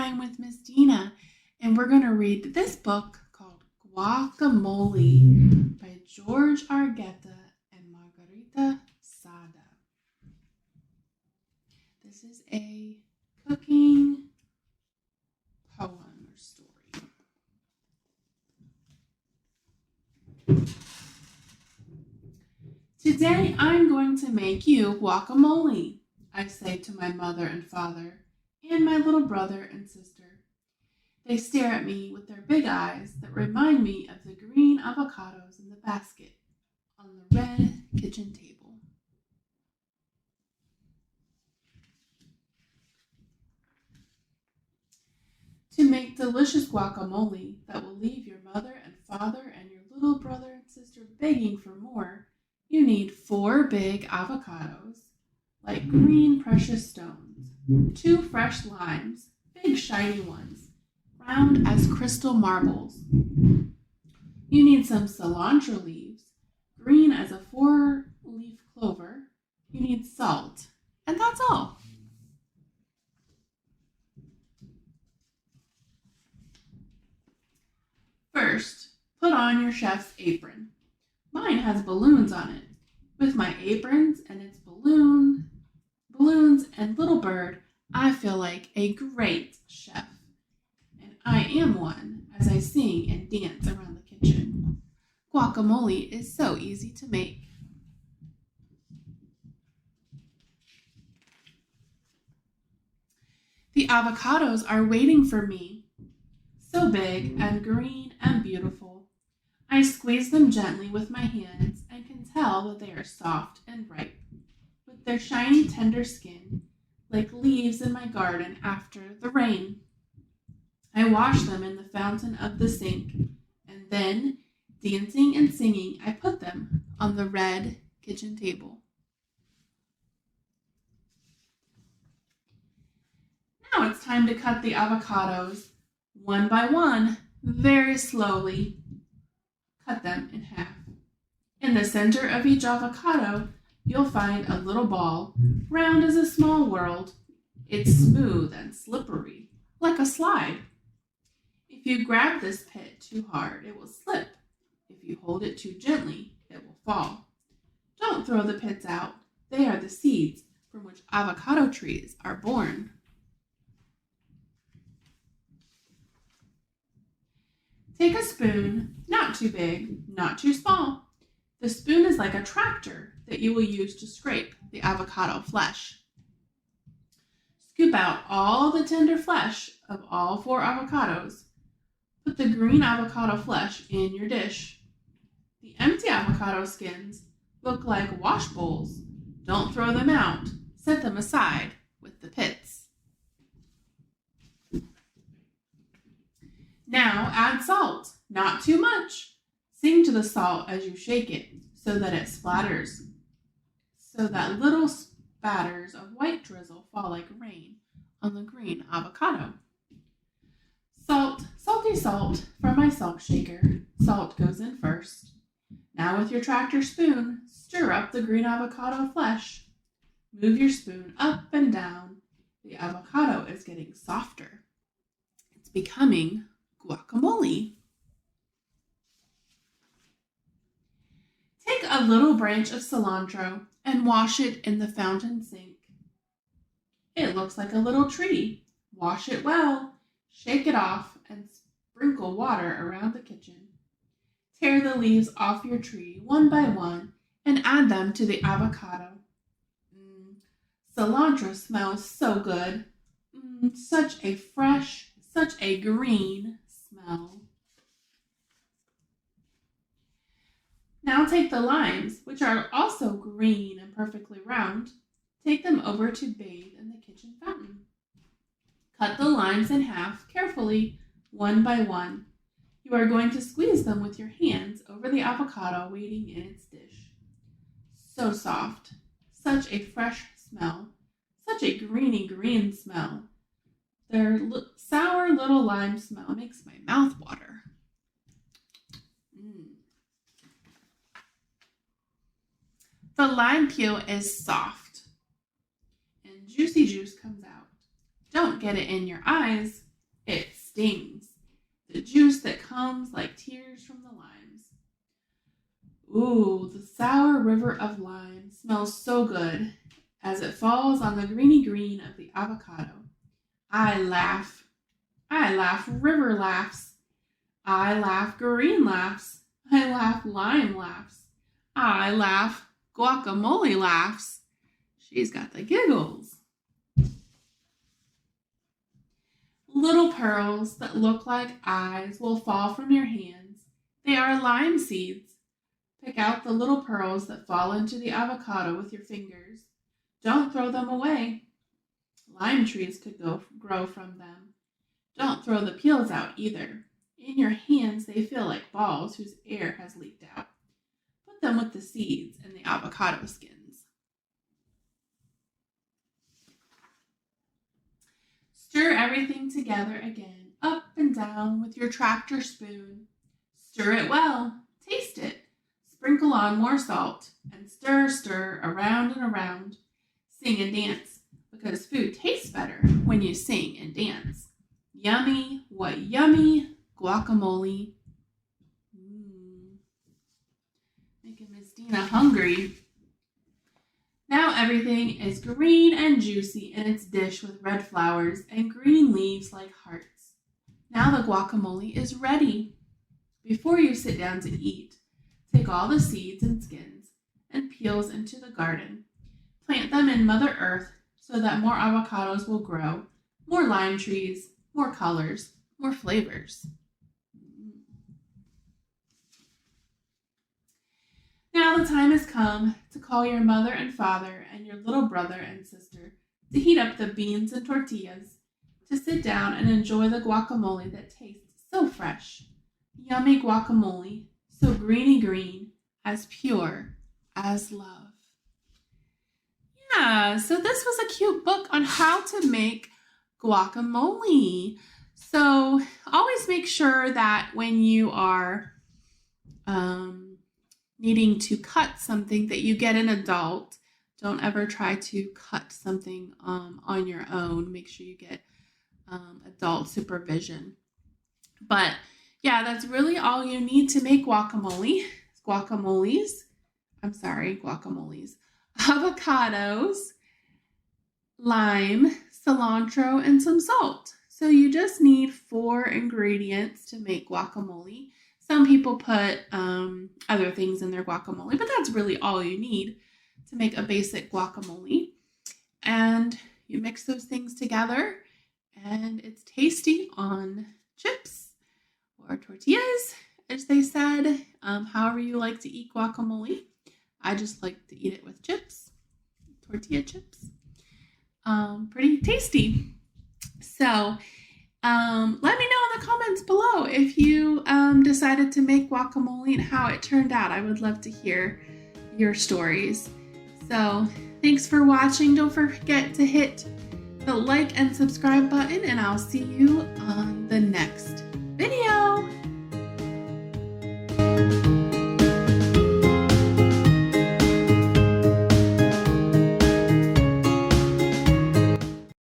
time with Miss Dina, and we're going to read this book called Guacamole by George Argueta and Margarita Sada. This is a cooking poem or story. Today I'm going to make you guacamole, I say to my mother and father, and my little brother and sister. They stare at me with their big eyes that remind me of the green avocados in the basket on the red kitchen table. To make delicious guacamole that will leave your mother and father and your little brother and sister begging for more, you need 4 big avocados, like green precious stones, 2 fresh limes, big shiny ones, round as crystal marbles. You need some cilantro leaves, green as a 4-leaf clover. You need salt, and that's all. First, put on your chef's apron. Mine has balloons on it. With my aprons and its balloons and little bird, I feel like a great chef. And I am one as I sing and dance around the kitchen. Guacamole is so easy to make. The avocados are waiting for me. So big and green and beautiful. I squeeze them gently with my hands and can tell that they are soft and ripe, with their shiny, tender skin, like leaves in my garden after the rain. I wash them in the fountain of the sink, and then, dancing and singing, I put them on the red kitchen table. Now it's time to cut the avocados, one by one, very slowly. Cut them in half. In the center of each avocado, you'll find a little ball, round as a small world. It's smooth and slippery, like a slide. If you grab this pit too hard, it will slip. If you hold it too gently, it will fall. Don't throw the pits out. They are the seeds from which avocado trees are born. Take a spoon, not too big, not too small. The spoon is like a tractor that you will use to scrape the avocado flesh. Scoop out all the tender flesh of all 4 avocados. Put the green avocado flesh in your dish. The empty avocado skins look like wash bowls. Don't throw them out. Set them aside with the pits. Now add salt, not too much. Sing to the salt as you shake it so that it splatters, so that little spatters of white drizzle fall like rain on the green avocado. Salt, salty salt from my salt shaker. Salt goes in first. Now with your tractor spoon, stir up the green avocado flesh. Move your spoon up and down. The avocado is getting softer. It's becoming guacamole. Take a little branch of cilantro and wash it in the fountain sink. It looks like a little tree. Wash it well, shake it off, and sprinkle water around the kitchen. Tear the leaves off your tree one by one and add them to the avocado. Cilantro smells so good. Such a fresh, such a green smell. Now take the limes, which are also green and perfectly round. Take them over to bathe in the kitchen fountain. Cut the limes in half carefully, one by one. You are going to squeeze them with your hands over the avocado waiting in its dish. So soft, such a fresh smell, such a greeny green smell. Their sour little lime smell makes my mouth water. The lime peel is soft and juicy juice comes out. Don't get it in your eyes. stings, the juice that comes like tears from the limes. Ooh, the sour river of lime smells so good as it falls on the greeny green of the avocado. I laugh, river laughs. I laugh, green laughs. I laugh, lime laughs. I laugh, guacamole laughs. She's got the giggles. Little pearls that look like eyes will fall from your hands. They are lime seeds. Pick out the little pearls that fall into the avocado with your fingers. Don't throw them away. Lime trees could grow from them. Don't throw the peels out either. In your hands, they feel like balls whose air has leaked out. Put them with the seeds and the avocado skins. Stir everything together again, up and down with your tractor spoon. Stir it well. Taste it. Sprinkle on more salt and stir around and around. Sing and dance, because food tastes better when you sing and dance. Yummy, what yummy guacamole. Making Miss Dina hungry. Now everything is green and juicy in its dish with red flowers and green leaves like hearts. Now the guacamole is ready. Before you sit down to eat, take all the seeds and skins and peels into the garden. Plant them in Mother Earth so that more avocados will grow, more lime trees, more colors, more flavors. Now the time has come to call your mother and father and your little brother and sister to heat up the beans and tortillas, to sit down and enjoy the guacamole that tastes so fresh. Yummy guacamole, so greeny green, as pure as love. Yeah, so this was a cute book on how to make guacamole. So always make sure that when you are needing to cut something that you get an adult. Don't ever try to cut something on your own. Make sure you get adult supervision. But yeah, that's really all you need to make guacamoles, avocados, lime, cilantro, and some salt. So you just need 4 ingredients to make guacamole. Some people put other things in their guacamole, but that's really all you need to make a basic guacamole. And you mix those things together, and it's tasty on chips or tortillas, as they said. However you like to eat guacamole. I just like to eat it with chips, tortilla chips. Pretty tasty. So let me know in the comments below if you decided to make guacamole and how it turned out. I would love to hear your stories. So thanks for watching. Don't forget to hit the like and subscribe button, and I'll see you on the next